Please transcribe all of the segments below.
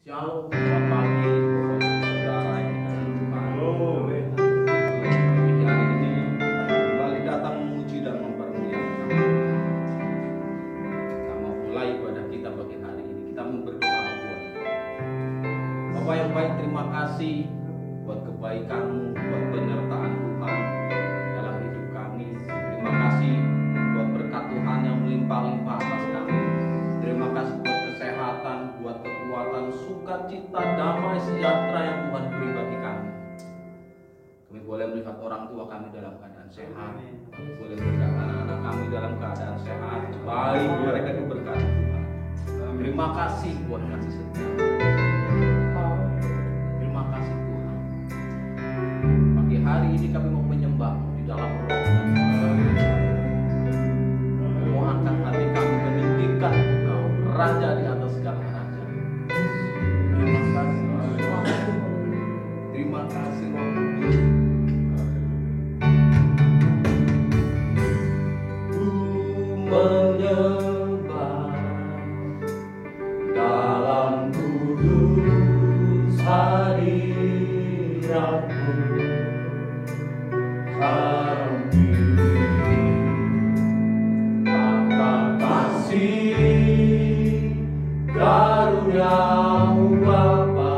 Shalom, selamat pagi, Bapak Ibu Saudara yang dikasihi Tuhan. Pagi hari ini kembali datang memuji dan mempermuliakan nama Tuhan. Kita mau mulai ibadah kita pagi hari ini. Kita mau berdoa buat Bapak yang baik, terima kasih buat kebaikan-Mu, buat penyertaan Tuhan dalam hidup kami. Terima kasih buat berkat Tuhan yang melimpah-limpah atas kami. Terima kasih buat kesehatan, buat kekuatan, sukacita, damai, sejahtera yang Tuhan beri bagi kami. Kami boleh melihat orang tua kami dalam keadaan sehat. Kami boleh melihat anak-anak kami dalam keadaan sehat. Baik, mereka diberkati Tuhan. Terima kasih buat kasih setia. Terima kasih Tuhan. Pagi hari ini kami mau menyembah-Mu di dalam roh dan kebenaran. Mau angkat hati kami meninggikan Engkau, Raja di atas segala raja. Terima kasih, terima kasih Roh Kudus. Ku menyembah dalam kudus hadirat-Mu, kami tata kasih karunia-Mu Bapa,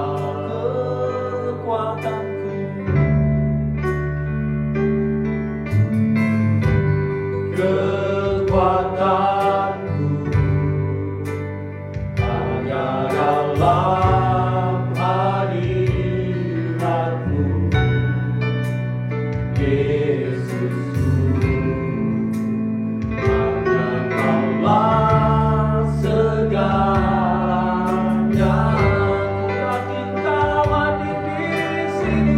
kekuatanku, hanya dalam hadirat-Mu, Yesusku. Hanya Kaulah segalanya. Ku yakin Kau hadir di sini.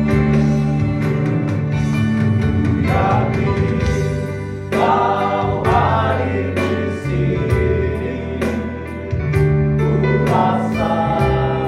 Ku yakin Kau hadir di sini. Ku rasakan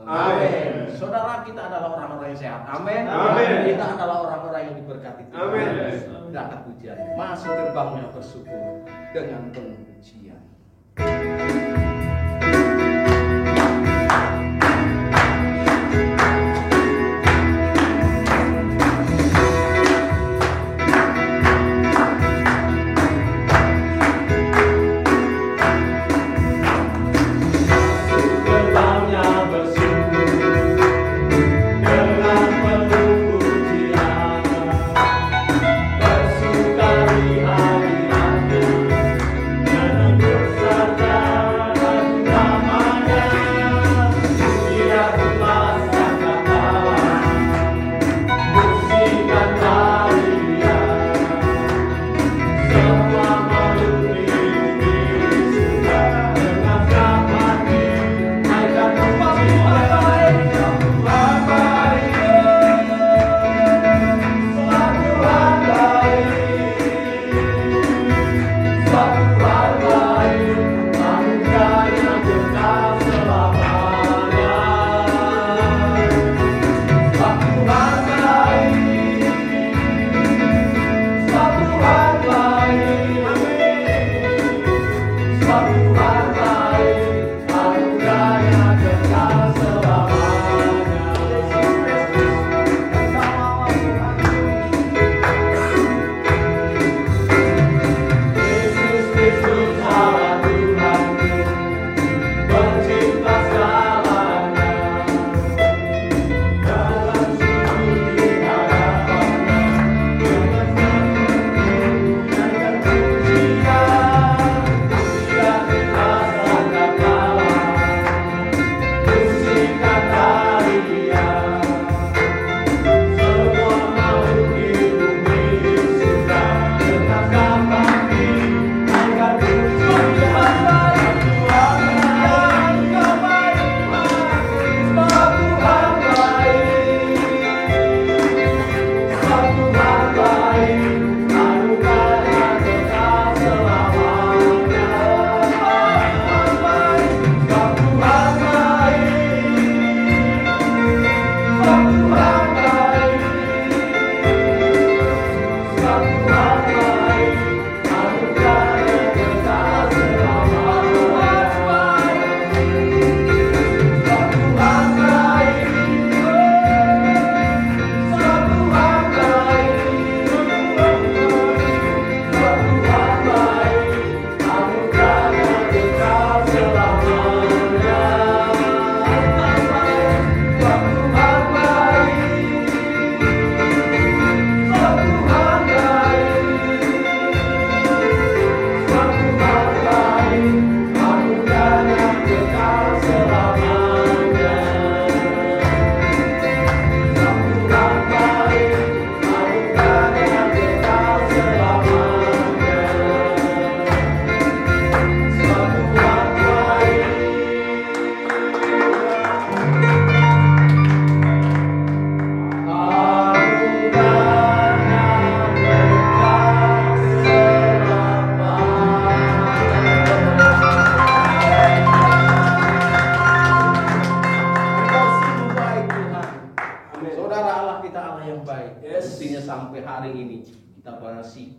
Amin. Saudara, kita adalah orang-orang yang sehat. Amin. Amin. Kita adalah orang-orang yang diberkati Tuhan. Amin. Kita angkat pujian. Masuk gerbangnya bersyukur dengan penuh pujian.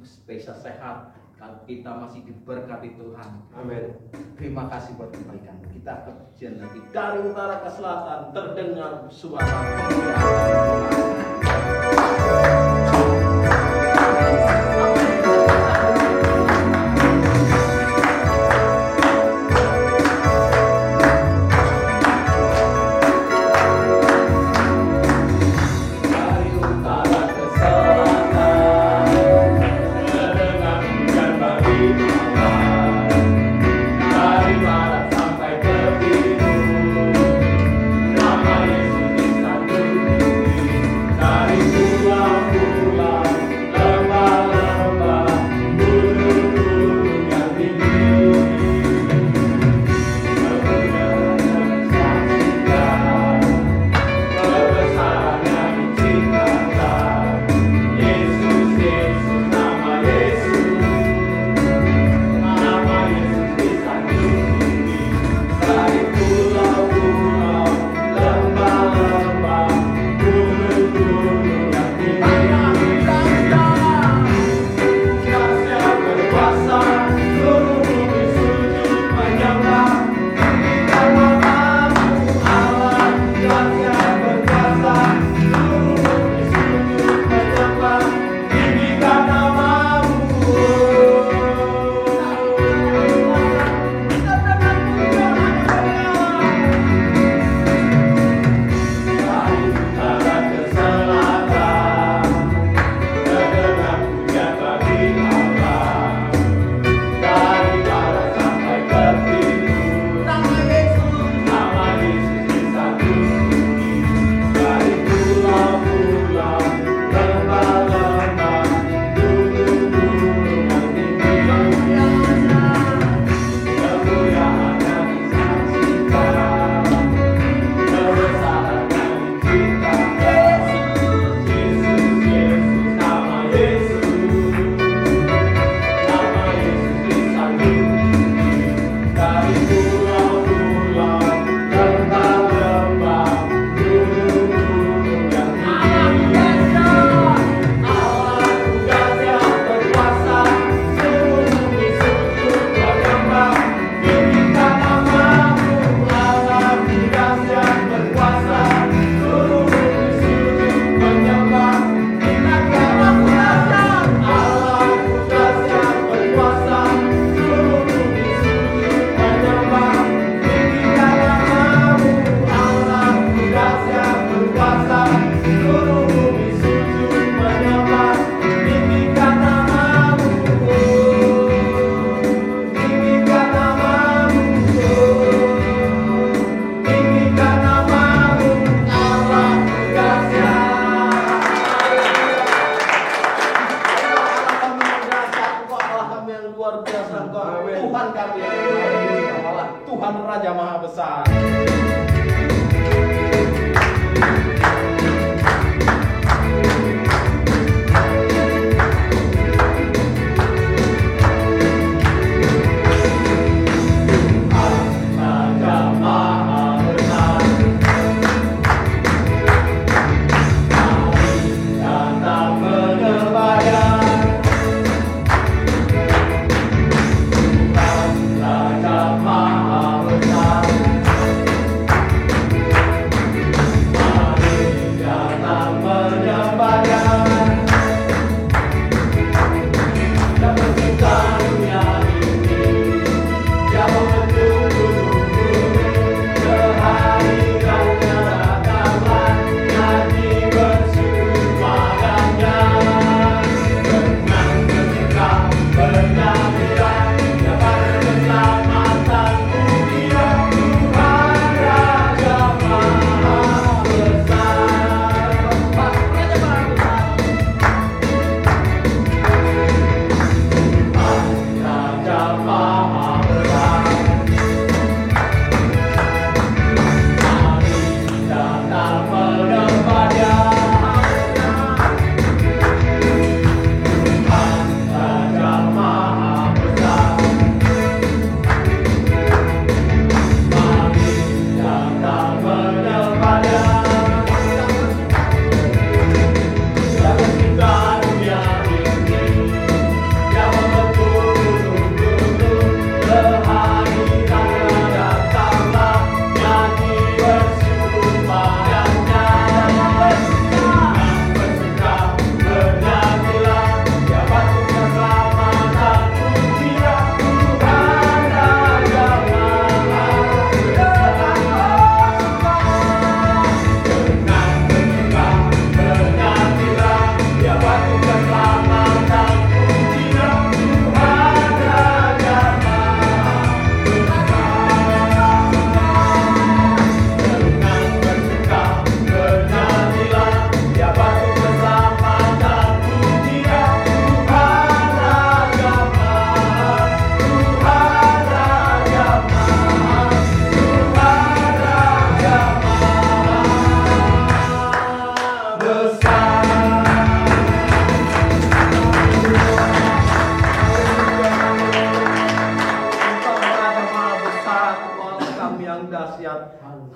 Spesial sehat, kalau kita masih diberkati Tuhan. Amin. Terima kasih buat kebaikan. Kita ke pujian lagi dari utara ke selatan terdengar suara kemuliaan. Tuhan Raja Maha Besar.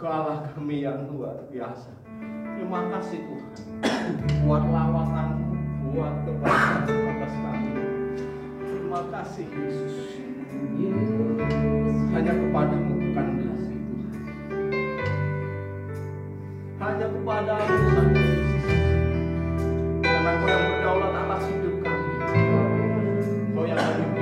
Allah kami yang luar biasa. Terima kasih Tuhan buat lawatanmu, buat kebaikan atas kami. Terima kasih Yesus. Hanya kepadamu bukan kasih Tuhan. Hanya kepadamu saja Yesus. Karena Kau yang berdaulat atas hidup kami. Kau yang memimpin.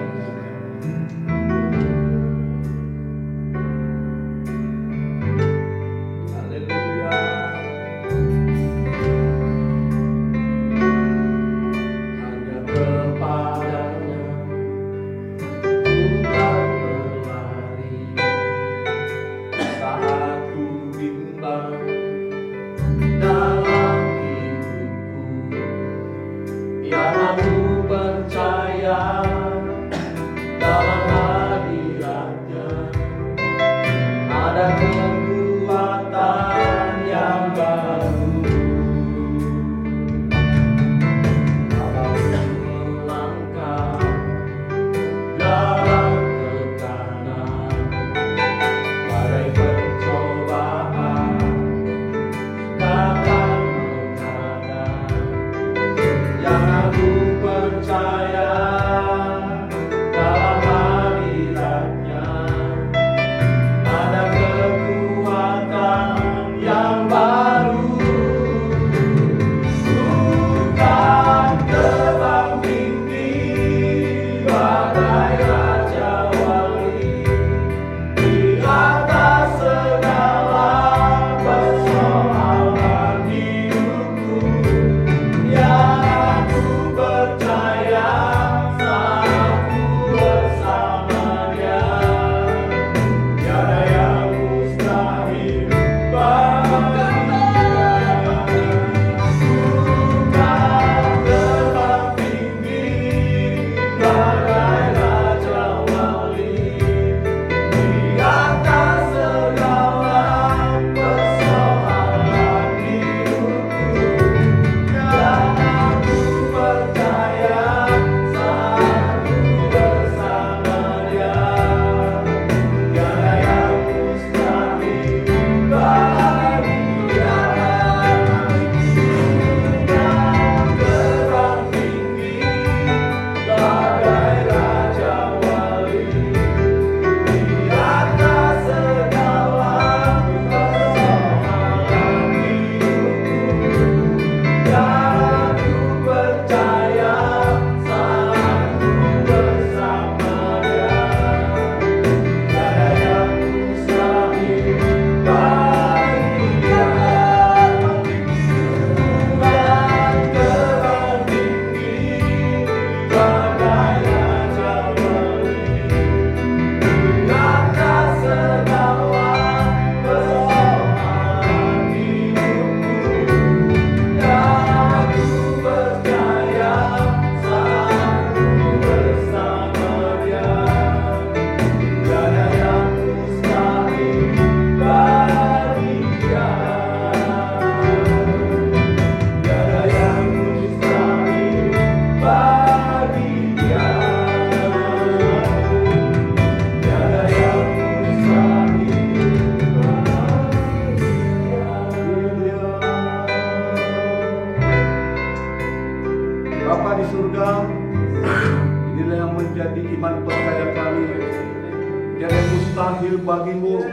bagimu.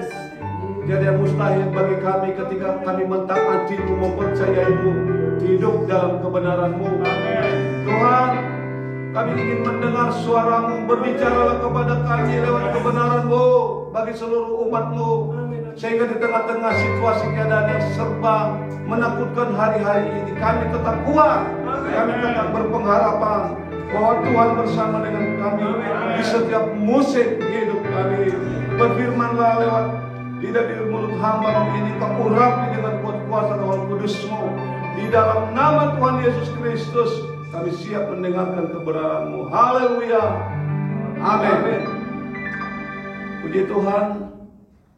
Jadi yang mustahil bagi kami ketika kami mentaatimu, mempercayaimu, hidup dalam kebenaranmu. Tuhan, kami ingin mendengar suaramu, berbicaralah kepada kami lewat kebenaranmu bagi seluruh umatmu. Sehingga di tengah-tengah situasi keadaan yang serba menakutkan hari-hari ini, kami tetap kuat, kami tetap berpengharapan bahwa Tuhan bersama dengan kami di setiap musim hidup kami. Berfirmanlah lewat lidah di mulut hamba ini, kau urapi dengan kuat kuasa Roh Kudus-Mu. Di dalam nama Tuhan Yesus Kristus, kami siap mendengarkan kebenaran-Mu. Haleluya. Amin. Puji Tuhan.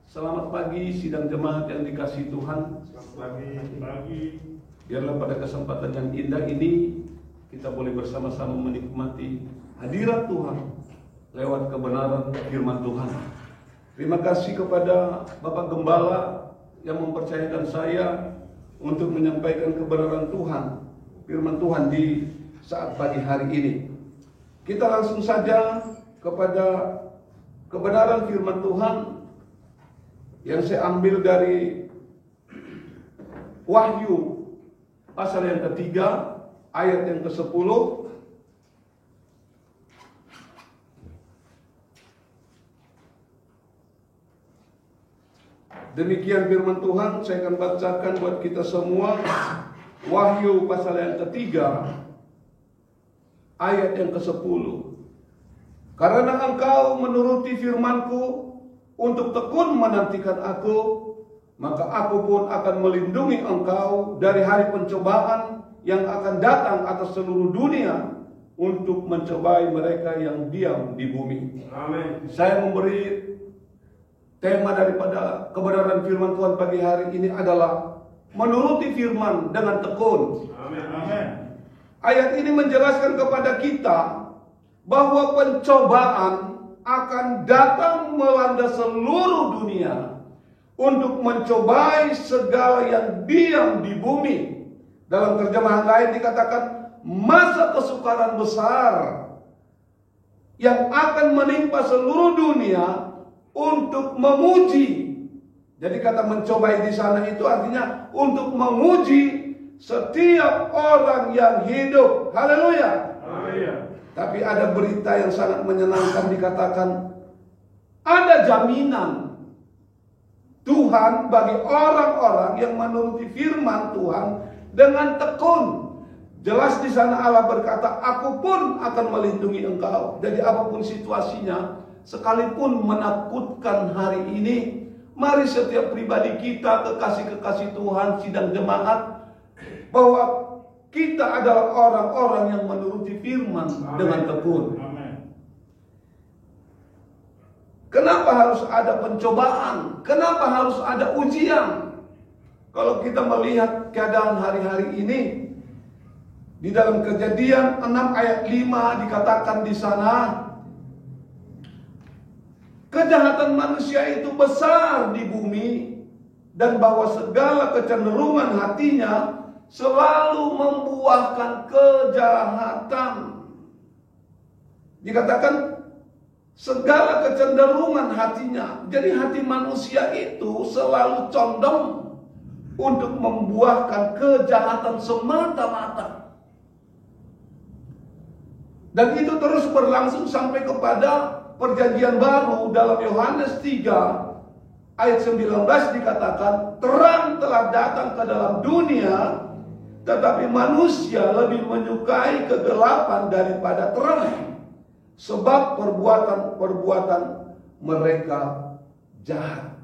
Selamat pagi sidang jemaat yang dikasihi Tuhan. Selamat pagi. Biarlah pada kesempatan yang indah ini kita boleh bersama-sama menikmati hadirat Tuhan lewat kebenaran firman Tuhan. Terima kasih kepada Bapak Gembala yang mempercayakan saya untuk menyampaikan kebenaran Tuhan, firman Tuhan di saat pagi hari ini. Kita langsung saja kepada kebenaran firman Tuhan yang saya ambil dari Wahyu pasal yang ketiga ayat yang ke-10. Demikian firman Tuhan, saya akan bacakan buat kita semua. Wahyu pasal yang ketiga ayat yang ke-10. Karena engkau menuruti firman-Ku untuk tekun menantikan Aku, maka Aku pun akan melindungi engkau dari hari pencobaan yang akan datang atas seluruh dunia untuk mencobai mereka yang diam di bumi. Amin. Saya memberi tema daripada kebenaran firman Tuhan pagi hari ini adalah menuruti firman dengan tekun. Amin. Amin. Ayat ini menjelaskan kepada kita bahwa pencobaan akan datang melanda seluruh dunia untuk mencobai segala yang diam di bumi. Dalam terjemahan lain dikatakan masa kesukaran besar yang akan menimpa seluruh dunia untuk menguji. Jadi kata mencobai di sana itu artinya untuk menguji setiap orang yang hidup. Haleluya. Amin. Tapi ada berita yang sangat menyenangkan, dikatakan ada jaminan Tuhan bagi orang-orang yang menuruti firman Tuhan dengan tekun. Jelas di sana Allah berkata, Aku pun akan melindungi engkau. Jadi apapun situasinya, sekalipun menakutkan hari ini, mari setiap pribadi kita, kekasih-kekasih Tuhan, sidang jemaat, bahwa kita adalah orang-orang yang menuruti firman dengan tekun. Amin. Kenapa harus ada pencobaan? Kenapa harus ada ujian? Kalau kita melihat keadaan hari-hari ini, di dalam Kejadian 6 ayat 5 dikatakan di sana, kejahatan manusia itu besar di bumi, dan bahwa segala kecenderungan hatinya selalu membuahkan kejahatan. Dikatakan segala kecenderungan hatinya. Jadi hati manusia itu selalu condong untuk membuahkan kejahatan semata-mata. Dan itu terus berlangsung sampai kepada perjanjian baru. Dalam Yohanes 3 ayat 19 dikatakan, terang telah datang ke dalam dunia, tetapi manusia lebih menyukai kegelapan daripada terang, sebab perbuatan-perbuatan mereka jahat.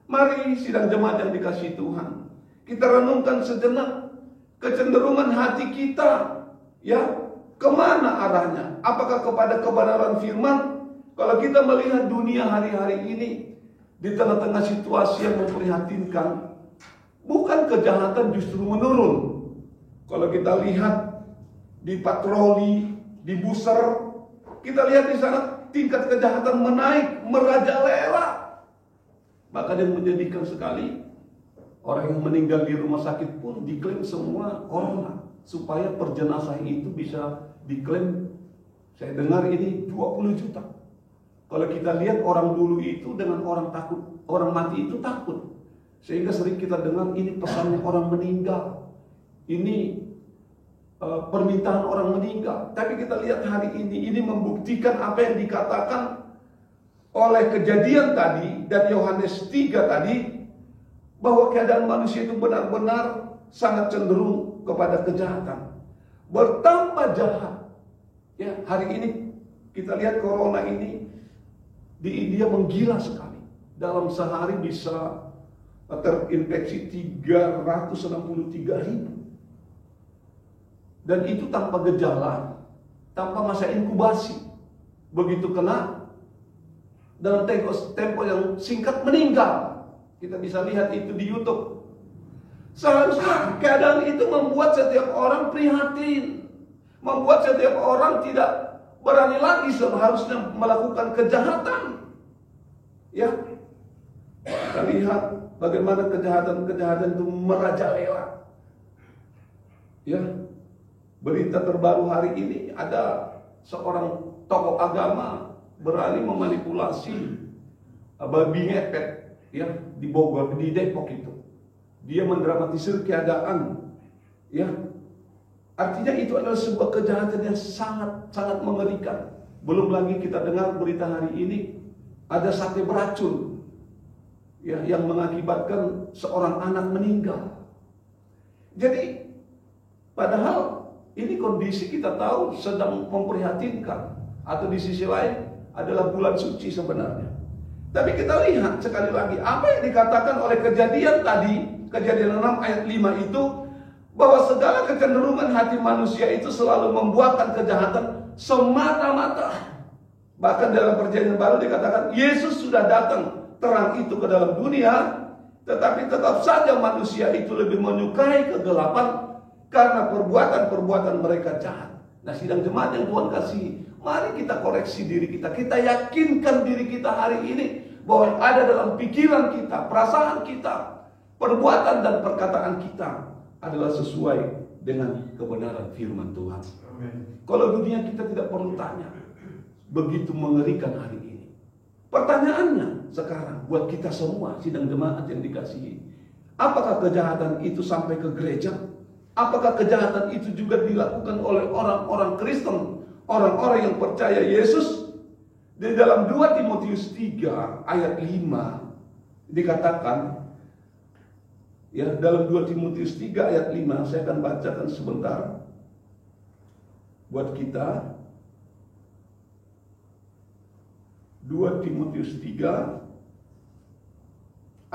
Mari sidang jemaat yang dikasihi Tuhan, kita renungkan sejenak kecenderungan hati kita, ya, kemana arahnya? Apakah kepada kebenaran firman? Kalau kita melihat dunia hari-hari ini di tengah-tengah situasi yang memprihatinkan, bukan kejahatan justru menurun. Kalau kita lihat di patroli, di buser, kita lihat di sana tingkat kejahatan menaik, merajalela. Bahkan yang menjadikan sekali, orang yang meninggal di rumah sakit pun diklaim semua corona, supaya per jenazah itu bisa diklaim. Saya dengar ini 20 juta. Kalau kita lihat orang dulu itu dengan orang takut, orang mati itu takut. Sehingga sering kita dengar ini pesannya orang meninggal. Ini permintaan orang meninggal. Tapi kita lihat hari ini membuktikan apa yang dikatakan oleh Kejadian tadi dan Yohanes 3 tadi, bahwa keadaan manusia itu benar-benar sangat cenderung kepada kejahatan, bertambah jahat. Ya, hari ini kita lihat corona ini di India menggila sekali. Dalam sehari bisa terinfeksi 363.000. Dan itu tanpa gejala, tanpa masa inkubasi. Begitu kena, dalam tempo yang singkat meninggal. Kita bisa lihat itu di YouTube. Seharusnya keadaan itu membuat setiap orang prihatin, membuat setiap orang tidak berani lagi seharusnya melakukan kejahatan. Ya, kita lihat bagaimana kejahatan-kejahatan itu merajalela. Ya, berita terbaru hari ini ada seorang tokoh agama berani memanipulasi babi ngepet, ya, di Bogor, di Depok itu. Dia mendramatisir keadaan, ya. Artinya itu adalah sebuah kejahatan yang sangat mengerikan. Belum lagi kita dengar berita hari ini ada sate beracun, ya, yang mengakibatkan seorang anak meninggal. Jadi padahal ini kondisi kita tahu sedang memprihatinkan, atau di sisi lain adalah bulan suci sebenarnya. Tapi kita lihat sekali lagi apa yang dikatakan oleh Kejadian tadi, Kejadian 6 ayat 5 itu, bahwa segala kecenderungan hati manusia itu selalu membuahkan kejahatan semata-mata. Bahkan dalam Perjanjian Baru dikatakan Yesus sudah datang terang itu ke dalam dunia, tetapi tetap saja manusia itu lebih menyukai kegelapan karena perbuatan-perbuatan mereka jahat. Nah, sidang jemaat yang Tuhan kasih, mari kita koreksi diri kita. Kita yakinkan diri kita hari ini bahwa ada dalam pikiran kita, perasaan kita, perbuatan dan perkataan kita adalah sesuai dengan kebenaran firman Tuhan. Amin. Kalau dunia kita tidak perlu tanya, begitu mengerikan hari ini. Pertanyaannya sekarang buat kita semua, sidang jemaat yang dikasihi, apakah kejahatan itu sampai ke gereja? Apakah kejahatan itu juga dilakukan oleh orang-orang Kristen, orang-orang yang percaya Yesus? Di dalam 2 Timotius 3 ayat 5 dikatakan, ya, dalam 2 Timotius 3 ayat 5, saya akan bacakan sebentar buat kita. 2 Timotius 3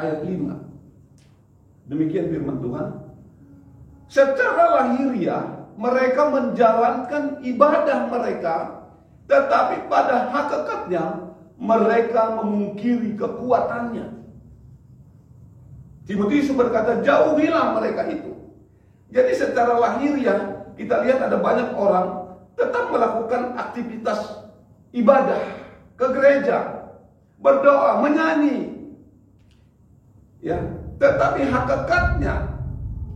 ayat 5. Demikian firman Tuhan. Secara lahiriah mereka menjalankan ibadah mereka, tetapi pada hakikatnya mereka memungkiri kekuatannya. Timotius berkata, jauhilah mereka itu. Jadi secara lahiriah kita lihat ada banyak orang tetap melakukan aktivitas ibadah, ke gereja, berdoa, menyanyi, ya, tetapi hakikatnya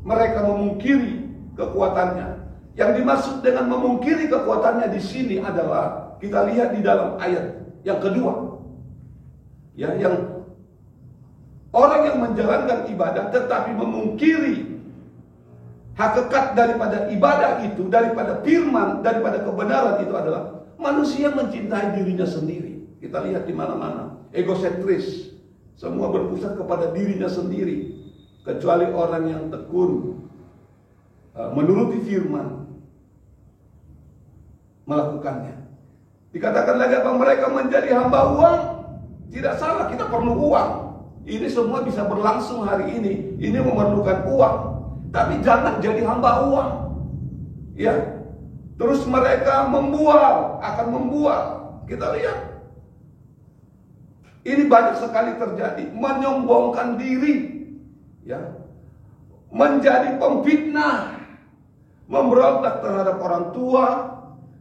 mereka memungkiri kekuatannya. Yang dimaksud dengan memungkiri kekuatannya di sini adalah kita lihat di dalam ayat yang kedua, ya, yang orang yang menjalankan ibadah tetapi memungkiri hakikat daripada ibadah itu, daripada firman, daripada kebenaran itu adalah manusia mencintai dirinya sendiri. Kita lihat di mana-mana, egosentris, semua berpusat kepada dirinya sendiri, kecuali orang yang tekun menuruti firman, melakukannya. Dikatakan lagi apa? Mereka menjadi hamba uang. Tidak salah, kita perlu uang. Ini semua bisa berlangsung hari ini. Ini memerlukan uang. Tapi jangan jadi hamba uang. Ya. Terus mereka akan membual. Kita lihat. Ini banyak sekali terjadi. Menyombongkan diri. Ya. Menjadi pemfitnah. Memberontak terhadap orang tua.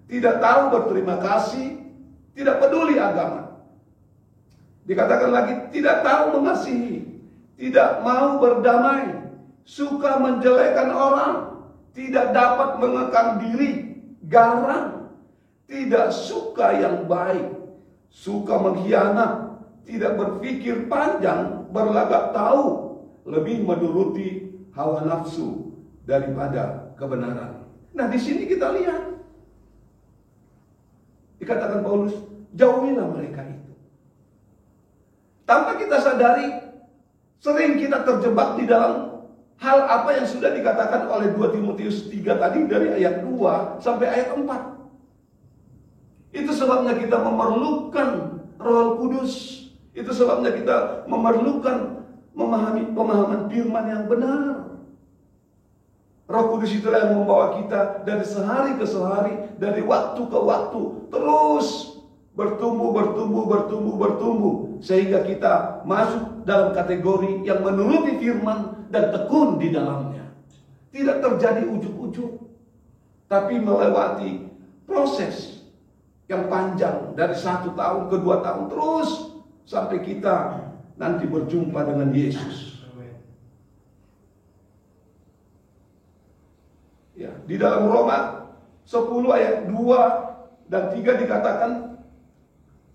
Tidak tahu berterima kasih. Tidak peduli agama. Dikatakan lagi, tidak tahu mengasihi, tidak mau berdamai, suka menjelekkan orang, tidak dapat mengekang diri, garang, tidak suka yang baik, suka mengkhianat, tidak berpikir panjang, berlagak tahu, lebih menuruti hawa nafsu daripada kebenaran. Nah, di sini kita lihat dikatakan Paulus, jauhilah mereka itu. Tanpa kita sadari, sering kita terjebak di dalam hal apa yang sudah dikatakan oleh 2 Timotius 3 tadi dari ayat 2 sampai ayat 4. Itu sebabnya kita memerlukan Roh Kudus. Itu sebabnya kita memerlukan memahami pemahaman firman yang benar. Roh Kudus itulah yang membawa kita dari sehari ke sehari, dari waktu ke waktu, terus bertumbuh, sehingga kita masuk dalam kategori yang menuruti firman dan tekun di dalamnya. Tidak terjadi ujuk-ujuk, tapi melewati proses yang panjang dari 1 tahun ke 2 tahun, terus sampai kita nanti berjumpa dengan Yesus. Ya, di dalam Roma 10 ayat 2 dan 3 dikatakan,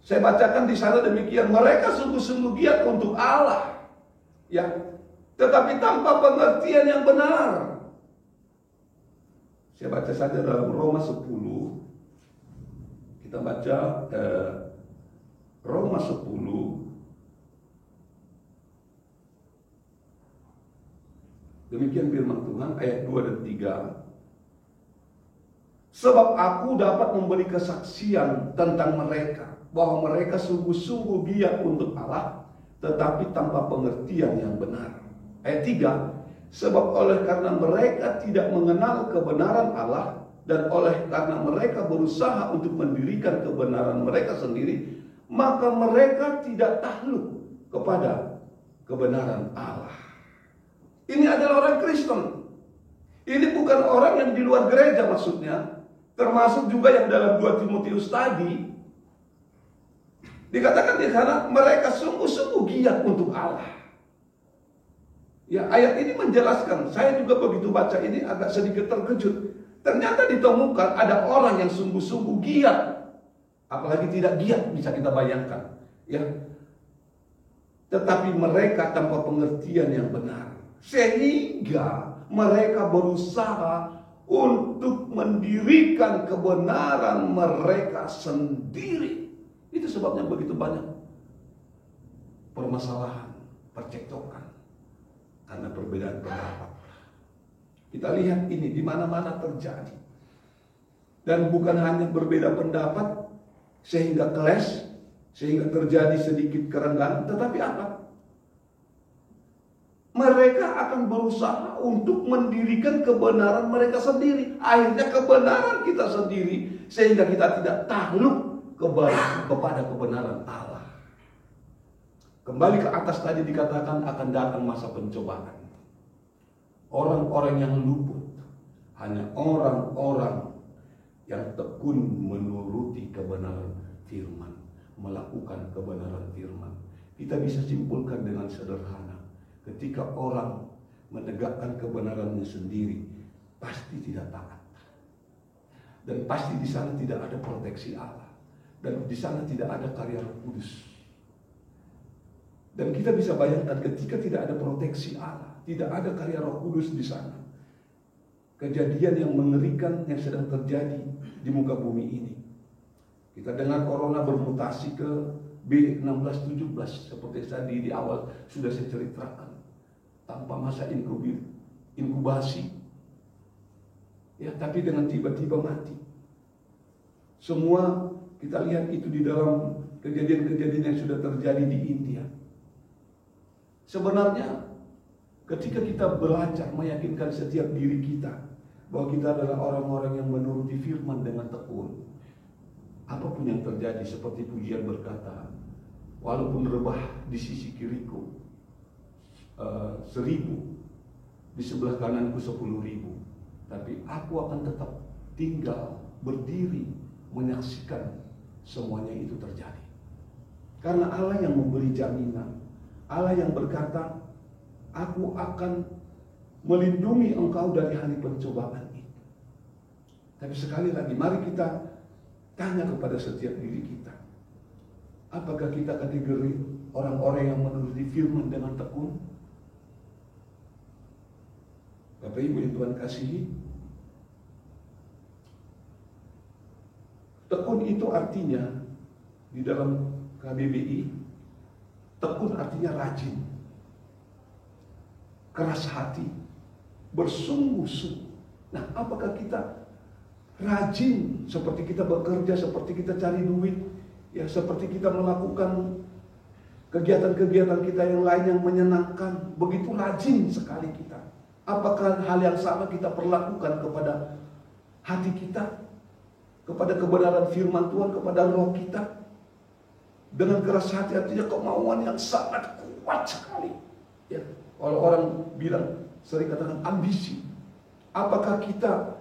saya bacakan di sana demikian, mereka sungguh-sungguh giat untuk Allah, ya, tetapi tanpa pengertian yang benar. Saya baca saja dalam Roma 10. Kita baca Roma 10. Demikian firman Tuhan ayat 2 dan 3. Sebab aku dapat memberi kesaksian tentang mereka, bahwa mereka sungguh-sungguh giat untuk Allah, tetapi tanpa pengertian yang benar. Ayat 3. Sebab oleh karena mereka tidak mengenal kebenaran Allah, dan oleh karena mereka berusaha untuk mendirikan kebenaran mereka sendiri, maka mereka tidak takluk kepada kebenaran Allah. Ini adalah orang Kristen. Ini bukan orang yang di luar gereja maksudnya. Termasuk juga yang dalam 2 Timotius tadi. Dikatakan di sana mereka sungguh-sungguh giat untuk Allah. Ya, ayat ini menjelaskan. Saya juga begitu baca ini agak sedikit terkejut. Ternyata ditemukan ada orang yang sungguh-sungguh giat. Apalagi tidak giat bisa kita bayangkan. Ya. Tetapi mereka tanpa pengertian yang benar. Sehingga mereka berusaha untuk mendirikan kebenaran mereka sendiri. Itu sebabnya begitu banyak permasalahan, percekcokan karena perbedaan pendapat. Kita lihat ini di mana-mana terjadi. Dan bukan hanya berbeda pendapat sehingga clash, sehingga terjadi sedikit kerenggangan, tetapi apa? Mereka akan berusaha untuk mendirikan kebenaran mereka sendiri. Akhirnya kebenaran kita sendiri, sehingga kita tidak takluk kepada kebenaran Allah. Kembali ke atas tadi dikatakan akan datang masa pencobaan. Orang-orang yang luput hanya orang-orang yang tekun menuruti kebenaran firman, melakukan kebenaran firman. Kita bisa simpulkan dengan sederhana, ketika orang menegakkan kebenarannya sendiri, pasti tidak taat. Dan pasti di sana tidak ada proteksi Allah. Dan di sana tidak ada karya Roh Kudus. Dan kita bisa bayangkan ketika tidak ada proteksi Allah, tidak ada karya Roh Kudus di sana, kejadian yang mengerikan yang sedang terjadi di muka bumi ini. Kita dengar corona bermutasi ke B1617 seperti tadi di awal sudah saya ceritakan, tanpa masa inkubasi, ya, tapi dengan tiba-tiba mati. Semua kita lihat itu di dalam kejadian-kejadian yang sudah terjadi di India. Sebenarnya ketika kita belajar meyakinkan setiap diri kita bahwa kita adalah orang-orang yang menuruti firman dengan tekun, apapun yang terjadi, seperti pujian berkata, walaupun rebah di sisi kiriku 1000, di sebelah kananku 10.000, tapi aku akan tetap tinggal berdiri menyaksikan semuanya itu terjadi. Karena Allah yang memberi jaminan, Allah yang berkata, aku akan melindungi engkau dari hari pencobaan itu. Tapi sekali lagi, mari kita tanya kepada setiap diri kita, Apakah kita kategori orang-orang yang menuruti firman dengan tekun? Bapak Ibu yang Tuhan kasihi, tekun itu artinya di dalam KBBI, tekun artinya rajin, keras hati, bersungguh-sungguh. Nah, apakah kita rajin seperti kita bekerja, seperti kita cari duit, ya seperti kita melakukan kegiatan-kegiatan kita yang lain yang menyenangkan, begitu rajin sekali kita? Apakah hal yang sama kita perlakukan kepada hati kita, kepada kebenaran firman Tuhan, kepada roh kita? Dengan keras hati artinya kemauan yang sangat kuat sekali. Ya, kalau orang bilang, sering katakan ambisi. Apakah kita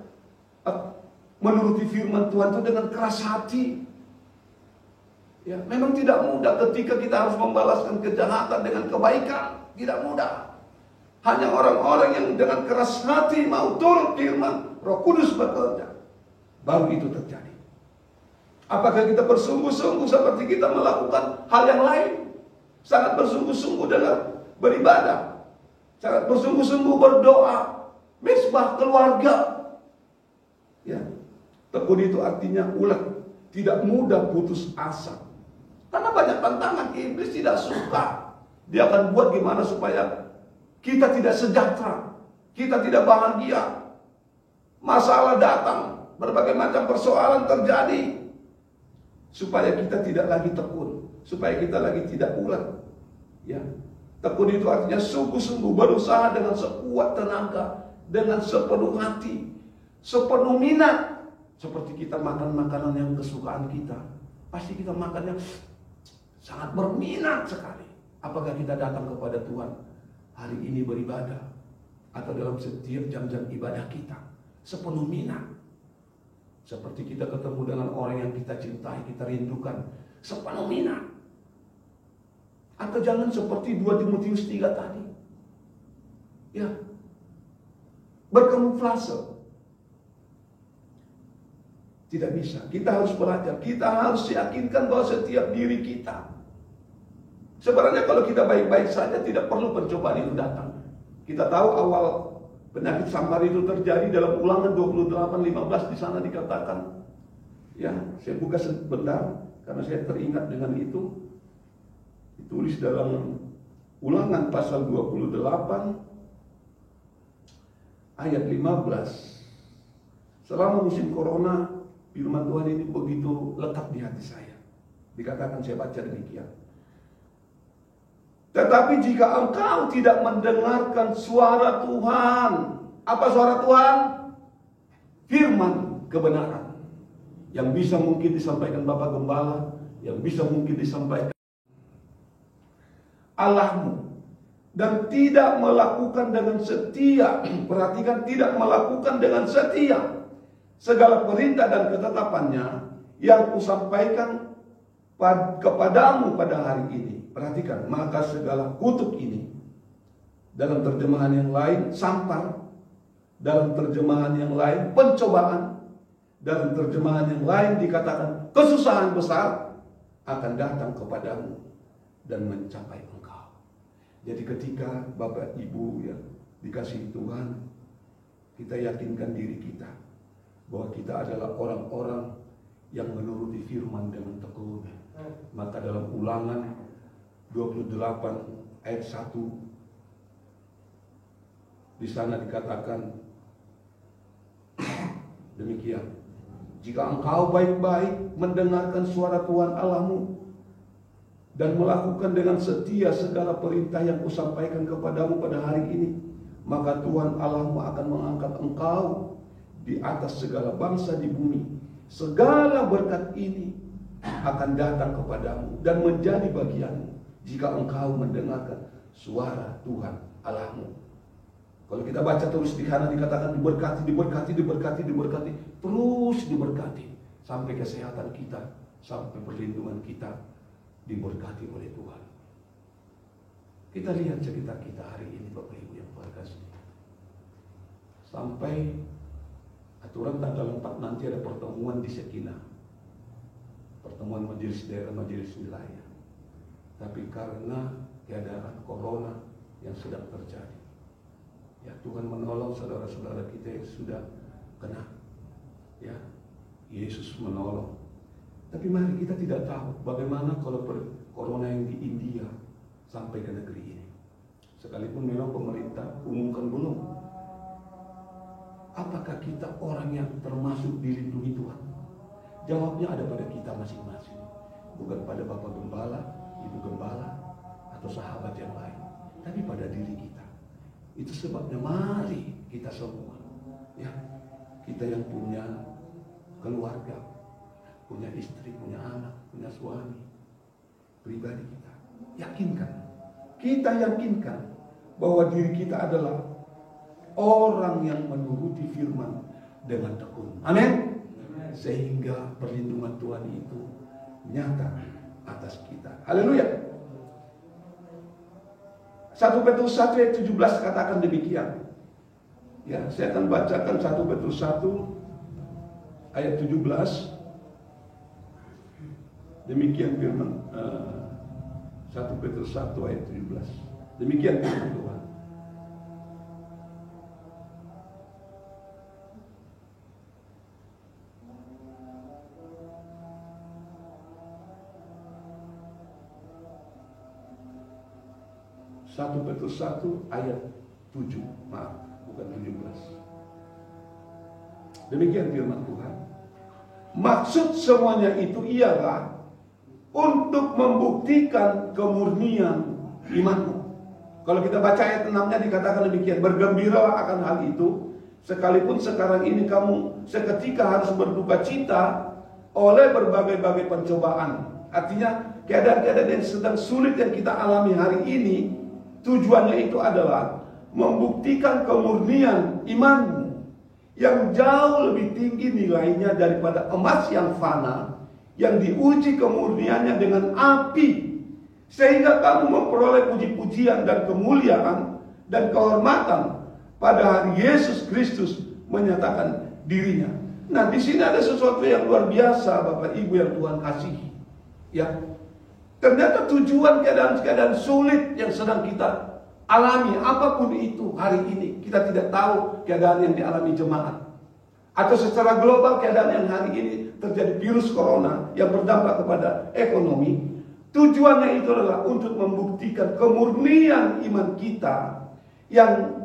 menuruti firman Tuhan itu dengan keras hati? Ya, memang tidak mudah ketika kita harus membalaskan kejahatan dengan kebaikan. Tidak mudah. Hanya orang-orang yang dengan keras hati mau turut firman, Roh Kudus bekerja, baru itu terjadi. Apakah kita bersungguh-sungguh seperti kita melakukan hal yang lain? Sangat bersungguh-sungguh dalam beribadah, sangat bersungguh-sungguh berdoa, misbah keluarga. Ya, tekun itu artinya ulet, tidak mudah putus asa. Karena banyak tantangan, iblis tidak suka. Dia akan buat gimana supaya kita tidak sejahtera, kita tidak bahagia. Masalah datang, berbagai macam persoalan terjadi, supaya kita tidak lagi tekun, supaya kita lagi tidak ulet. Ya, tekun itu artinya sungguh-sungguh berusaha dengan sekuat tenaga, dengan sepenuh hati, sepenuh minat. Seperti kita makan makanan yang kesukaan kita, pasti kita makannya sangat berminat sekali. Apakah kita datang kepada Tuhan hari ini beribadah, atau dalam setiap jam-jam ibadah kita sepenuh minat, seperti kita ketemu dengan orang yang kita cintai, kita rindukan, sepenuh minat? Atau jangan seperti 2 Timotius 3 tadi, ya, berkamuflase. Tidak bisa. Kita harus belajar, kita harus yakinkan bahwa setiap diri kita, sebenarnya kalau kita baik-baik saja tidak perlu pencobaan itu datang. Kita tahu awal penyakit sampar itu terjadi dalam Ulangan 28:15, di sana dikatakan, ya, saya buka sebentar karena saya teringat dengan itu. Ditulis dalam Ulangan pasal 28 ayat 15. Selama musim corona, firman Tuhan ini begitu lekat di hati saya. Dikatakan, saya baca demikian. Tetapi jika engkau tidak mendengarkan suara Tuhan, apa suara Tuhan? Firman kebenaran, yang bisa mungkin disampaikan Bapak Gembala, yang bisa mungkin disampaikan Allahmu, dan tidak melakukan dengan setia. Perhatikan, tidak melakukan dengan setia segala perintah dan ketetapannya yang kusampaikan kepadamu pada hari ini. Perhatikan, maka segala kutuk ini, dalam terjemahan yang lain sampar, dalam terjemahan yang lain pencobaan, dalam terjemahan yang lain dikatakan kesusahan besar akan datang kepadamu dan mencapai engkau. Jadi ketika Bapak Ibu ya dikasihi Tuhan, kita yakinkan diri kita bahwa kita adalah orang-orang yang menuruti firman dengan tekun. Maka dalam Ulangan 28 ayat 1 di sana dikatakan demikian, jika engkau baik-baik mendengarkan suara Tuhan Allahmu dan melakukan dengan setia segala perintah yang kusampaikan kepadamu pada hari ini, maka Tuhan Allahmu akan mengangkat engkau di atas segala bangsa di bumi. Segala berkat ini akan datang kepadamu dan menjadi bagianmu jika engkau mendengarkan suara Tuhan Allahmu. Kalau kita baca terus di sana dikatakan diberkati, diberkati, diberkati, diberkati, terus diberkati sampai kesehatan kita, sampai perlindungan kita diberkati oleh Tuhan. Kita lihat sekitar kita hari ini, Bapak Ibu yang berkasih. Sampai aturan tanggal 4 nanti ada pertemuan di Sekinah. pertemuan majelis daerah, majelis wilayah. Tapi karena keadaan corona yang sedang terjadi, ya Tuhan menolong saudara-saudara kita yang sudah kena. Ya, Yesus menolong. Tapi mari kita tidak tahu bagaimana kalau corona yang di India sampai ke negeri ini. Sekalipun memang pemerintah umumkan belum. Apakah kita orang yang termasuk dilindungi Tuhan? Jawabnya ada pada kita masing-masing. Bukan pada Bapak Gembala, Ibu Gembala, atau sahabat yang lain. Tapi pada diri kita. Itu sebabnya mari kita semua, ya, kita yang punya keluarga, punya istri, punya anak, punya suami, pribadi kita, kita yakinkan bahwa diri kita adalah orang yang menuruti firman dengan tekun. Amin. Sehingga perlindungan Tuhan itu nyata atas kita. Haleluya. 1 Petrus 1 ayat 17 katakan demikian. Ya, saya akan bacakan 1 Petrus 1 ayat 17. Demikian firman 1 Petrus 1 ayat 17. Demikian firman Tuhan. Satu Petrus 1 ayat 7, maaf, bukan 17. Demikian firman Tuhan. Maksud semuanya itu ialah untuk membuktikan kemurnian imanmu. Kalau kita baca ayat 6-nya dikatakan demikian, bergembiralah akan hal itu, sekalipun sekarang ini kamu seketika harus berduka cita oleh berbagai-bagai pencobaan. Artinya keadaan-keadaan yang sedang sulit yang kita alami hari ini, tujuannya itu adalah membuktikan kemurnian imanmu yang jauh lebih tinggi nilainya daripada emas yang fana, yang diuji kemurniannya dengan api, sehingga kamu memperoleh puji-pujian dan kemuliaan dan kehormatan pada hari Yesus Kristus menyatakan dirinya. Nah, di sini ada sesuatu yang luar biasa, Bapak Ibu yang Tuhan kasihi. Ya, ternyata tujuan keadaan-keadaan sulit yang sedang kita alami, apapun itu hari ini, kita tidak tahu keadaan yang dialami jemaat. Atau secara global keadaan yang hari ini terjadi virus corona yang berdampak kepada ekonomi. Tujuannya itu adalah untuk membuktikan kemurnian iman kita yang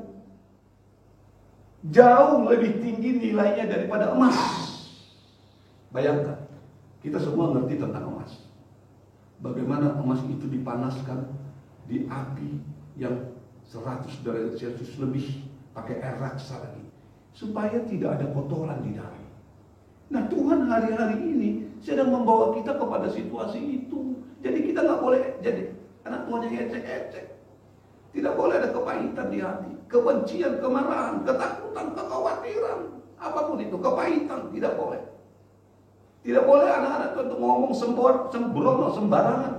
jauh lebih tinggi nilainya daripada emas. Bayangkan, kita semua ngerti tentang emas. Bagaimana emas itu dipanaskan di api yang 100 derajat Celcius lebih, pakai air raksa lagi, supaya tidak ada kotoran di dalam. Nah, Tuhan hari-hari ini sedang membawa kita kepada situasi itu. Jadi kita nggak boleh jadi anak Tuhan yang ecek-ecek. Tidak boleh ada kepahitan di hati, kebencian, kemarahan, ketakutan, kekhawatiran, apapun itu, kepahitan, tidak boleh. Tidak boleh anak-anak itu ngomong sembrono sembarangan.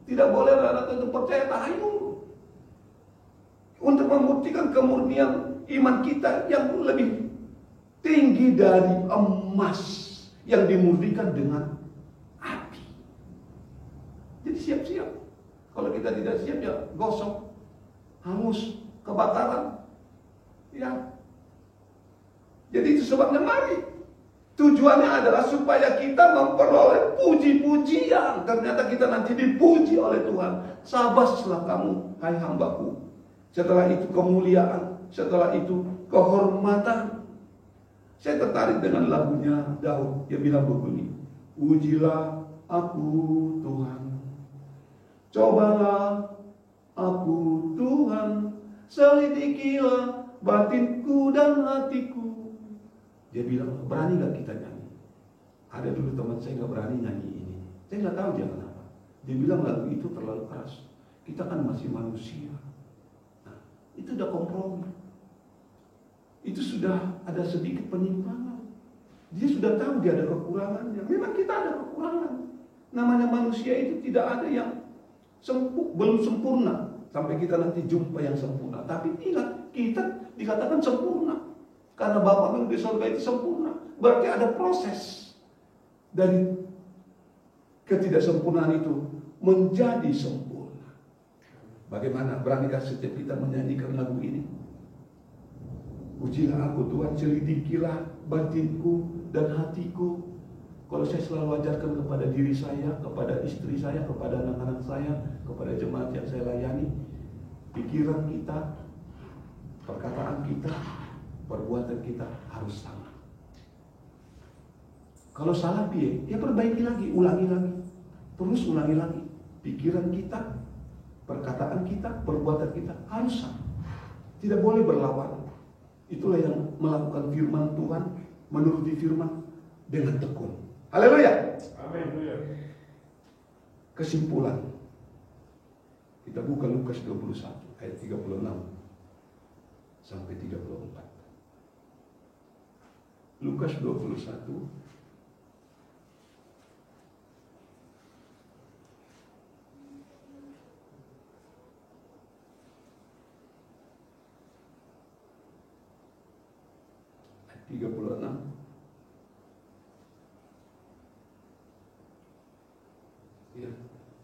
Tidak boleh anak-anak itu percaya tahayul. Untuk membuktikan kemurnian iman kita yang lebih tinggi dari emas yang dimurnikan dengan api. Jadi siap-siap. Kalau kita tidak siap ya gosok, hangus, kebakaran. Ya. Jadi itu sebabnya mari. Tujuannya adalah supaya kita memperoleh puji-pujian. Ternyata kita nanti dipuji oleh Tuhan. Sabaslah kamu, hai hambaku. Setelah itu kemuliaan, setelah itu kehormatan. Saya tertarik dengan lagunya Daud. Dia bilang begini, ujilah aku Tuhan, cobalah aku Tuhan, selidikilah batinku dan hatiku. Dia bilang, berani gak kita nyanyi? Ada dulu teman saya gak berani nyanyi ini. Saya gak tahu dia kenapa. Dia bilang lagu itu terlalu keras. Kita kan masih manusia. Nah, itu udah kompromi. Itu sudah ada sedikit penyimpangan. Dia sudah tahu dia ada kekurangannya. Memang kita ada kekurangan. Namanya manusia itu tidak ada yang belum sempurna. Sampai kita nanti jumpa yang sempurna. Tapi ingat, kita dikatakan sempurna. Karena Bapa di surga itu sempurna. Berarti ada proses dari ketidaksempurnaan itu menjadi sempurna. Bagaimana? Beranikah setiap kita menyanyikan lagu ini? Ujilah aku Tuhan, selidikilah batinku dan hatiku. Kalau saya selalu ajarkan kepada diri saya, kepada istri saya, kepada anak-anak saya, kepada jemaat yang saya layani, pikiran kita, perkataan kita, perbuatan kita harus sama. Kalau salah piye, ya perbaiki lagi, ulangi lagi, terus ulangi lagi. Pikiran kita, perkataan kita, perbuatan kita harus sama. Tidak boleh berlawanan. Itulah yang melakukan firman Tuhan, menuruti firman dengan tekun. Haleluya. Amin. Kesimpulan. Kita buka Lukas 21 ayat 36 sampai 34. Lukas 21 36 ya,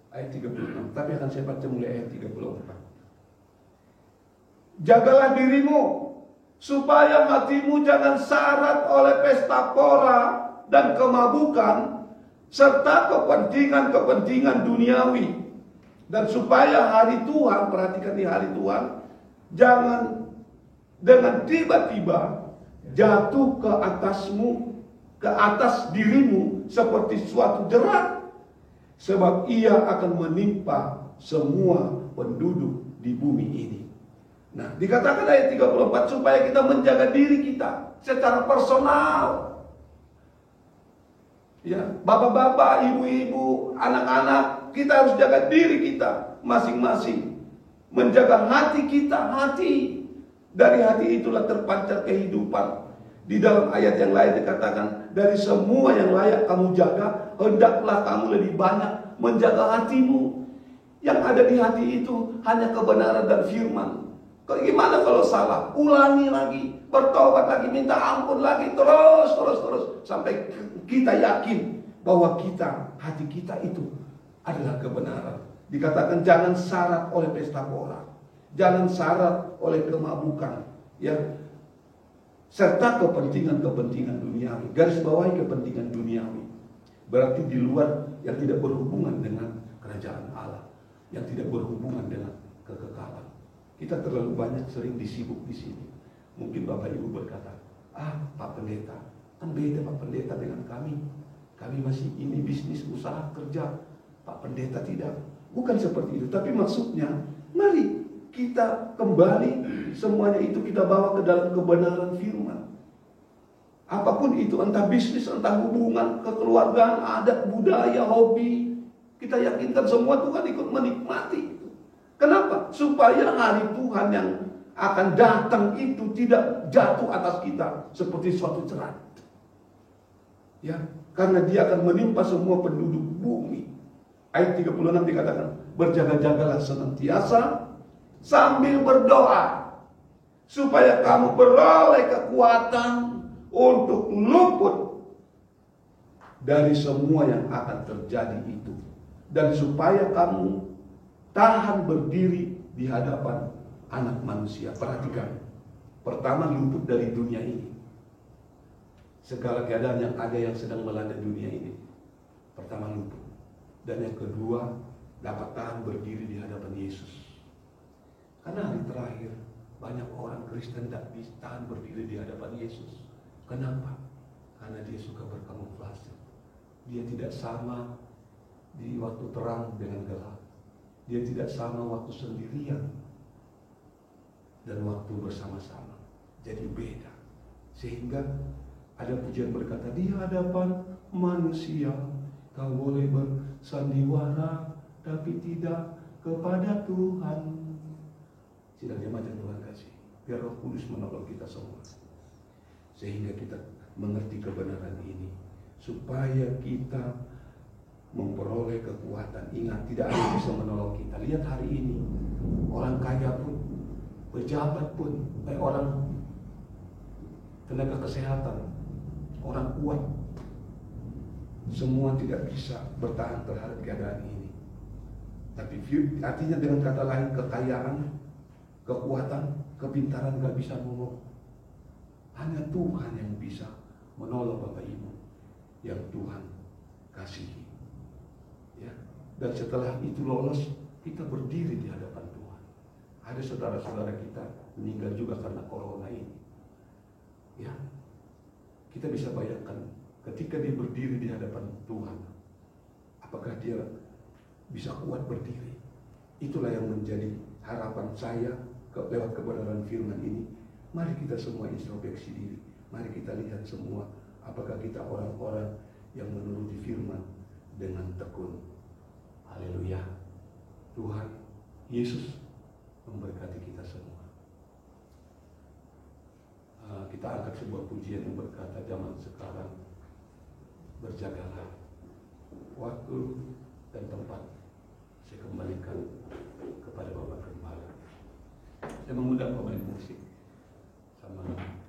ayat 36, tapi akan saya baca mulai ayat 34. Jagalah dirimu supaya hatimu jangan syarat oleh pesta pora dan kemabukan serta kepentingan-kepentingan duniawi, dan supaya hari Tuhan, perhatikan di hari Tuhan, jangan dengan tiba-tiba jatuh ke atasmu, ke atas dirimu seperti suatu jerat, sebab ia akan menimpa semua penduduk di bumi ini. Nah, dikatakan ayat 34 supaya kita menjaga diri kita secara personal. Ya, bapak-bapak, ibu-ibu, anak-anak, kita harus jaga diri kita masing-masing. Menjaga hati kita, hati. Dari hati itulah terpancar kehidupan. Di dalam ayat yang lain dikatakan, dari semua yang layak kamu jaga, hendaklah kamu lebih banyak menjaga hatimu. Yang ada di hati itu hanya kebenaran dan firman. Gimana kalau salah? Ulangi lagi, bertobat lagi, minta ampun lagi, terus sampai kita yakin bahwa hati kita itu adalah kebenaran. Dikatakan jangan syarat oleh pesta pora, jangan syarat oleh kemabukan, ya, serta kepentingan-kepentingan duniawi. Garis bawahi kepentingan duniawi, berarti di luar, yang tidak berhubungan dengan kerajaan Allah, yang tidak berhubungan dengan kekekalan. Kita terlalu banyak sering disibuk di sini. Mungkin Bapak Ibu berkata, Pak Pendeta, kan beda Pak Pendeta dengan kami. Kami masih ini bisnis, usaha, kerja. Pak Pendeta tidak. Bukan seperti itu. Tapi maksudnya, mari kita kembali, semuanya itu kita bawa ke dalam kebenaran firman. Apapun itu, entah bisnis, entah hubungan, kekeluargaan, adat, budaya, hobi, kita yakinkan semua Tuhan ikut menikmati. Kenapa? Supaya hari Tuhan yang akan datang itu tidak jatuh atas kita seperti suatu jerat. Ya, karena dia akan menimpa semua penduduk bumi. Ayat 36 dikatakan, berjaga-jagalah senantiasa sambil berdoa, supaya kamu beroleh kekuatan untuk luput dari semua yang akan terjadi itu, dan supaya kamu tahan berdiri di hadapan Anak Manusia. Perhatikan, pertama luput dari dunia ini, segala keadaan yang ada yang sedang melanda dunia ini. Pertama luput, dan yang kedua dapat tahan berdiri di hadapan Yesus. Karena hari terakhir banyak orang Kristen tidak bisa tahan berdiri di hadapan Yesus. Kenapa? Karena dia suka berkamuflase. Dia tidak sama di waktu terang dengan gelap. Dia tidak sama waktu sendirian dan waktu bersama-sama. Jadi beda. Sehingga ada pujian berkata, di hadapan manusia kau boleh bersandiwara, tapi tidak kepada Tuhan. Sidang jemaat yang Tuhan kasih, biar Roh Kudus menolong kita semua, sehingga kita mengerti kebenaran ini, supaya kita memperoleh kekuatan. Ingat, tidak ada yang bisa menolong kita. Lihat hari ini, orang kaya pun, pejabat pun, orang tenaga kesehatan, orang kuat, semua tidak bisa bertahan terhadap keadaan ini. Tapi artinya dengan kata lain, kekayaan, kekuatan, kepintaran gak bisa nolong. Hanya Tuhan yang bisa menolong Bapak Ibu yang Tuhan kasihi. Ya. Dan setelah itu lolos, kita berdiri di hadapan Tuhan. Ada saudara-saudara kita meninggal juga karena corona ini. Ya. Kita bisa bayangkan ketika dia berdiri di hadapan Tuhan, apakah dia bisa kuat berdiri? Itulah yang menjadi harapan saya lewat kebenaran firman ini. Mari kita semua introspeksi diri. Mari kita lihat semua, apakah kita orang-orang yang menuruti firman dengan tekun. Haleluya. Tuhan Yesus memberkati kita semua. Kita angkat sebuah pujian yang berkata, zaman sekarang berjagalah, waktu dan tempat saya kembalikan kepada Bapak Gembala. Saya mengundang pemain musik sama terima kasih.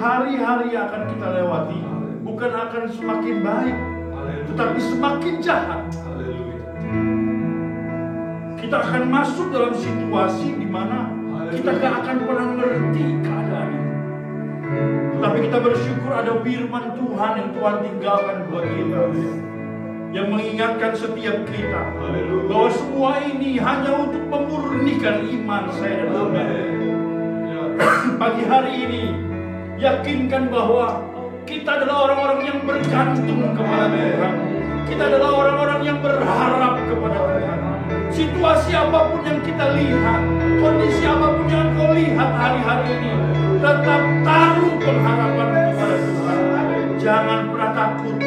Hari-hari akan kita lewati bukan akan semakin baik, tetapi semakin jahat. Kita akan masuk dalam situasi di mana kita gak akan pernah ngerti keadaan itu. Tetapi kita bersyukur ada firman Tuhan yang Tuhan tinggalkan buat kita, yang mengingatkan setiap kita bahwa semua ini hanya untuk memurnikan iman saya dan saudara. Pagi hari ini yakinkan bahwa kita adalah orang-orang yang bergantung kepada Tuhan. Kita adalah orang-orang yang berharap kepada Tuhan. Situasi apapun yang kita lihat, kondisi apapun yang kau lihat hari-hari ini, tetap taruh pengharapan kepada Tuhan. Jangan pernah takut,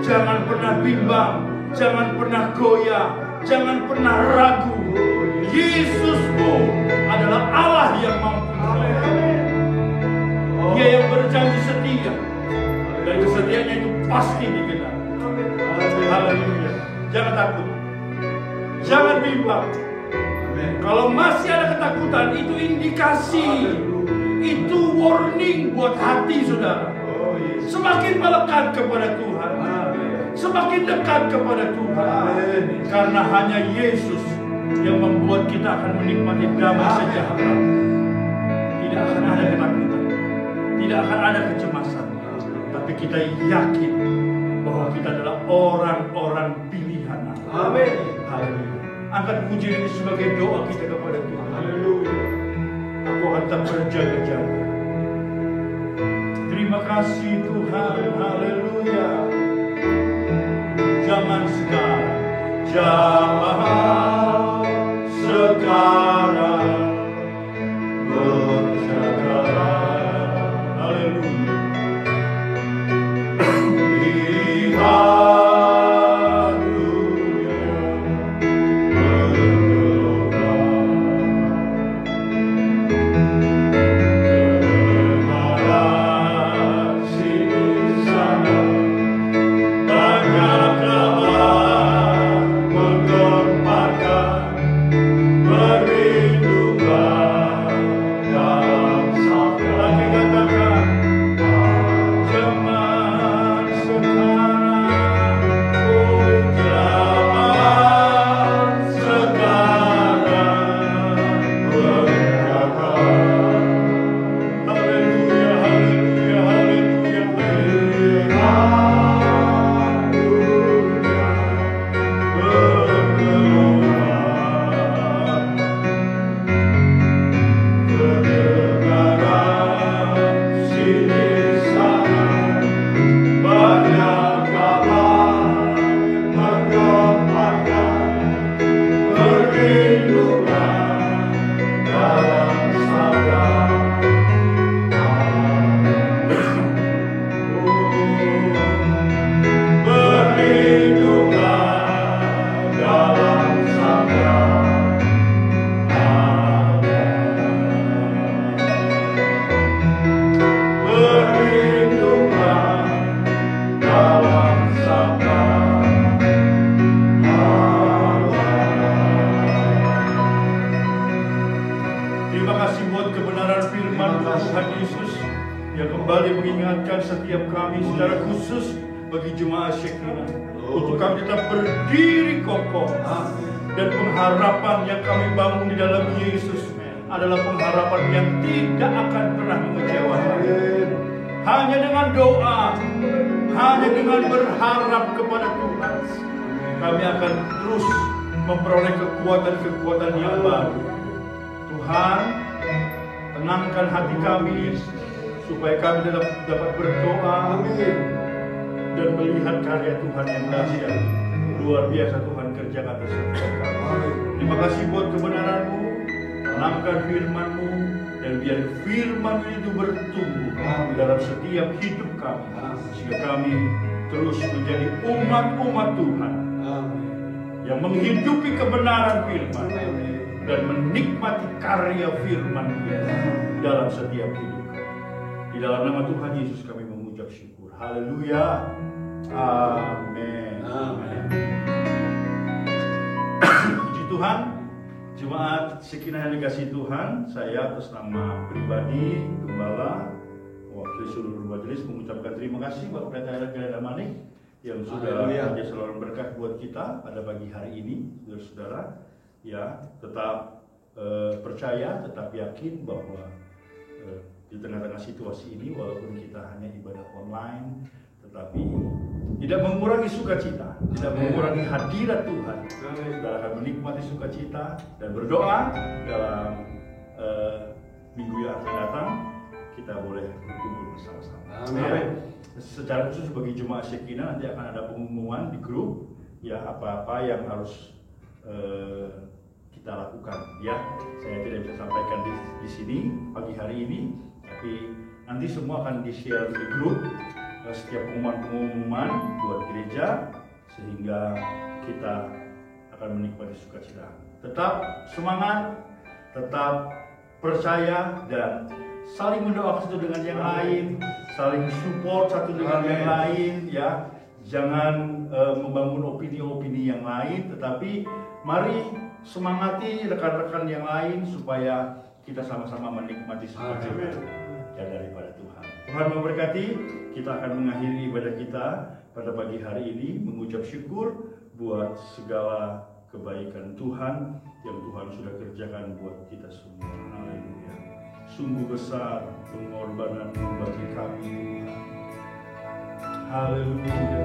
jangan pernah bimbang, jangan pernah goyah, jangan pernah ragu. Yesusmu adalah Allah yang mampu. Dia yang berjanji setia, dan kesetiaannya itu pasti digenapi. Haleluya. Jangan takut, jangan bimbang. Kalau masih ada ketakutan, itu indikasi, itu warning buat hati saudara. Semakin melekat kepada Tuhan, semakin dekat kepada Tuhan, karena hanya Yesus yang membuat kita akan menikmati damai sejahtera. Tidak akan ada ketakutan, tidak akan ada kecemasan, tapi kita yakin bahwa kita adalah orang-orang pilihan Allah. Amin. Haleluya. Angkat pujian ini sebagai doa kita kepada Tuhan. Haleluya. Aku akan tetap berjaga-jaga. Terima kasih Tuhan. Haleluya. Zaman sekarang. Zaman sekarang. Berjaga-jaga. Haleluya. Lihat dunia bergelora. Kedengaran sini sana banyak kabar menggemparkan, berlindunglah dalam sabda. Lagi katakan, zaman sekarang, oh zaman sekarang berjaga. Haleluya, haleluya, haleluya. Lihat dunia bergelora. Kedengaran sini sana banyak kabar menggemparkan, berlindunglah dalam sabda. Berlindunglah dalam sabda. Berlindunglah dalam sabda. Terima kasih buat kebenaran firman Tuhan Yesus yang kembali mengingatkan setiap kami secara khusus bagi jemaat Shekinah untuk kami tetap berdiri kokoh, dan pengharapan yang kami bangun di dalam Yesus adalah pengharapan yang tidak akan pernah mengecewakan. Hanya dengan doa, hanya dengan berharap kepada Tuhan, kami akan terus memperoleh kekuatan-kekuatan yang baru. Tuhan, tenangkan hati kami supaya kami dapat berdoa dan melihat karya Tuhan yang dahsyat, luar biasa Tuhan kerjakan atas setiap kami. Terima kasih buat kebenaran-Mu, tenangkan firman-Mu, dan biar firman itu bertumbuh dalam setiap hidup kami, sehingga kami terus menjadi umat-umat Tuhan yang menghidupi kebenaran firman dan menikmati karya firman dalam setiap hidup kami. Di dalam nama Tuhan Yesus kami mengucap syukur. Haleluya. Amin. Amin. Puji Tuhan, jemaat Shekinah yang dikasihi Tuhan, saya atas nama pribadi Gembala wakil seluruh majelis mengucapkan terima kasih Bapak Pendeta Gilada Manik yang sudah menjadi saluran berkah buat kita pada pagi hari ini, saudara-saudara. Ya, tetap percaya, tetap yakin bahwa di tengah-tengah situasi ini, walaupun kita hanya ibadah online, tetapi tidak mengurangi sukacita, tidak mengurangi hadirat Tuhan. Saudara akan menikmati sukacita dan berdoa dalam minggu yang akan datang. Kita boleh berkumpul bersama-sama. Amin. Secara khusus bagi jemaat Shekinah nanti akan ada pengumuman di grup, ya apa-apa yang harus kita lakukan. Ya, saya tidak bisa sampaikan di sini pagi hari ini, tapi nanti semua akan di-share di grup. Setiap pengumuman buat gereja, sehingga kita akan menikmati sukacita. Tetap semangat, tetap percaya, dan saling mendoakan satu dengan yang lain, saling support satu dengan yang lain, ya. Jangan membangun opini-opini yang lain, tetapi mari semangati rekan-rekan yang lain supaya kita sama-sama menikmati sukacita daripada Tuhan. Tuhan memberkati. Kita akan mengakhiri ibadah kita pada pagi hari ini mengucap syukur buat segala kebaikan Tuhan yang Tuhan sudah kerjakan buat kita semua. Haleluya. Sungguh besar pengorbanan-Mu bagi kami, Tuhan. Haleluya.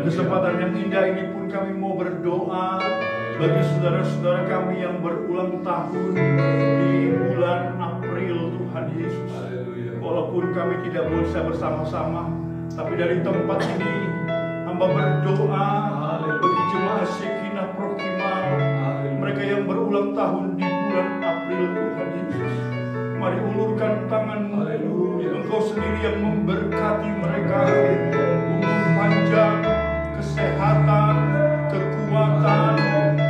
Kesempatan yang indah ini pun kami mau berdoa bagi saudara-saudara kami yang berulang tahun di bulan April, Tuhan Yesus. Walaupun kami tidak bisa bersama-sama, tapi dari tempat ini hamba berdoa bagi jemaat Shekinah Prokimal, mereka yang berulang tahun di bulan April, Tuhan Yesus. Mari ulurkan tangan-Mu, Engkau sendiri yang memberkati mereka, umur panjang, kesehatan, kekuatan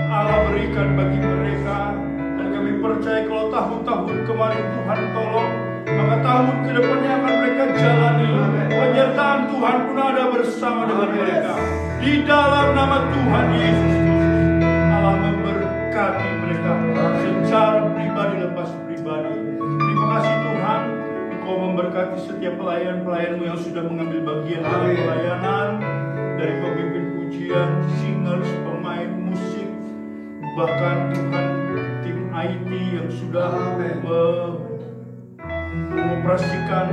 Allah berikan bagi mereka. Dan kami percaya kalau tahun-tahun kemarin Tuhan tolong, maka tahun ke depannya akan mereka jalani. Penyertaan Tuhan pun ada bersama dengan mereka. Di dalam nama Tuhan Yesus Kristus, Allah memberkati mereka secara pribadi lepas pribadi. Terima kasih Tuhan, Engkau memberkati setiap pelayan-pelayan-Mu yang sudah mengambil bagian dalam pelayanan, dari pemimpin pujian, singers, pemain musik, bahkan Tuhan tim IT yang sudah mengoperasikan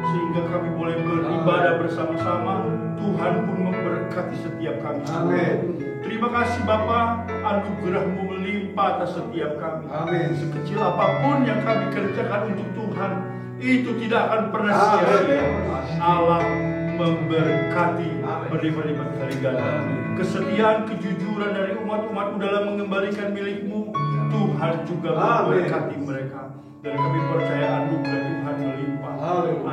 sehingga kami boleh beribadah bersama-sama. Tuhan pun memberkati setiap kami. Amin. Terima kasih Bapa, anugerah-Mu melimpah atas setiap kami. Amin. Sekecil apapun yang kami kerjakan untuk Tuhan, itu tidak akan pernah sia-sia. Allah memberkati berlipat-lipat kali ganda. Kesetiaan, kejujuran dari umat-umat-Mu dalam mengembalikan milik-Mu, Tuhan juga memberkati mereka. Dan kami percaya anugerah Tuhan melimpah.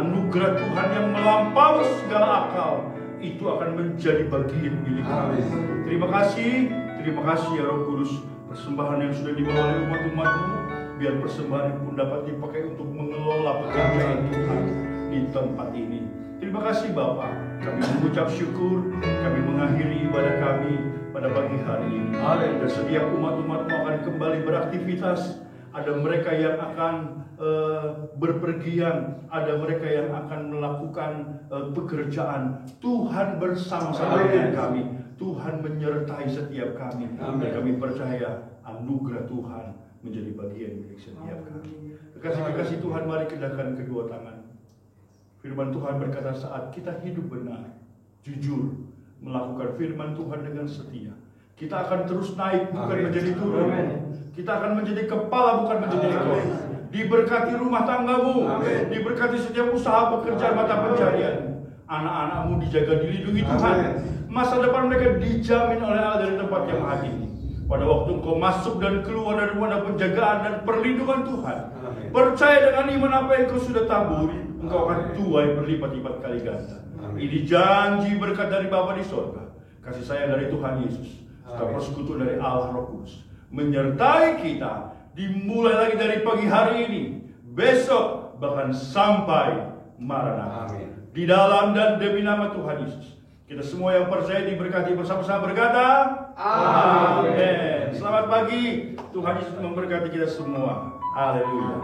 Anugerah Tuhan yang melampaui segala akal, itu akan menjadi bagian milik kami. Terima kasih ya Roh Kudus. Persembahan yang sudah dibawa oleh umat-umat-Mu, biar persembahan pun dapat dipakai untuk mengelola pekerjaan Tuhan di tempat ini. Terima kasih Bapa, kami mengucap syukur, kami mengakhiri ibadah kami pada pagi hari ini. Dan setiap umat-umat-Mu akan kembali beraktivitas. Ada mereka yang akan berpergian, ada mereka yang akan melakukan pekerjaan. Tuhan bersama-sama dengan kami. Tuhan menyertai setiap kami. Dan kami percaya anugerah Tuhan menjadi bagian milik setiap kami. Kekasih-kekasih Tuhan, mari kedahkan kedua tangan. Firman Tuhan berkata, saat kita hidup benar, jujur, melakukan firman Tuhan dengan setia, kita akan terus naik, bukan menjadi turun. Kita akan menjadi kepala, bukan menjadi ekor. Diberkati rumah tanggamu. Amin. Diberkati setiap usaha pekerjaan mata pencarianmu. Anak-anakmu dijaga, dilindungi Tuhan. Masa depan mereka dijamin oleh Allah dari tempat yang maha tinggi. Pada waktu engkau masuk dan keluar dari rumah, ada penjagaan dan perlindungan Tuhan. Amin. Percaya dengan iman apa yang kau sudah taburi, engkau akan tuai berlipat-lipat kali ganda. Amin. Ini janji berkat dari Bapa di sorga, kasih sayang dari Tuhan Yesus, serta Amin. persekutuan dari Allah Roh Kudus menyertai kita, dimulai lagi dari pagi hari ini, besok, bahkan sampai Maranatha. Amin. Di dalam dan demi nama Tuhan Yesus, kita semua yang percaya diberkati bersama-sama berkata, Amin. Amin. Selamat pagi, Tuhan Yesus memberkati kita semua. Haleluya.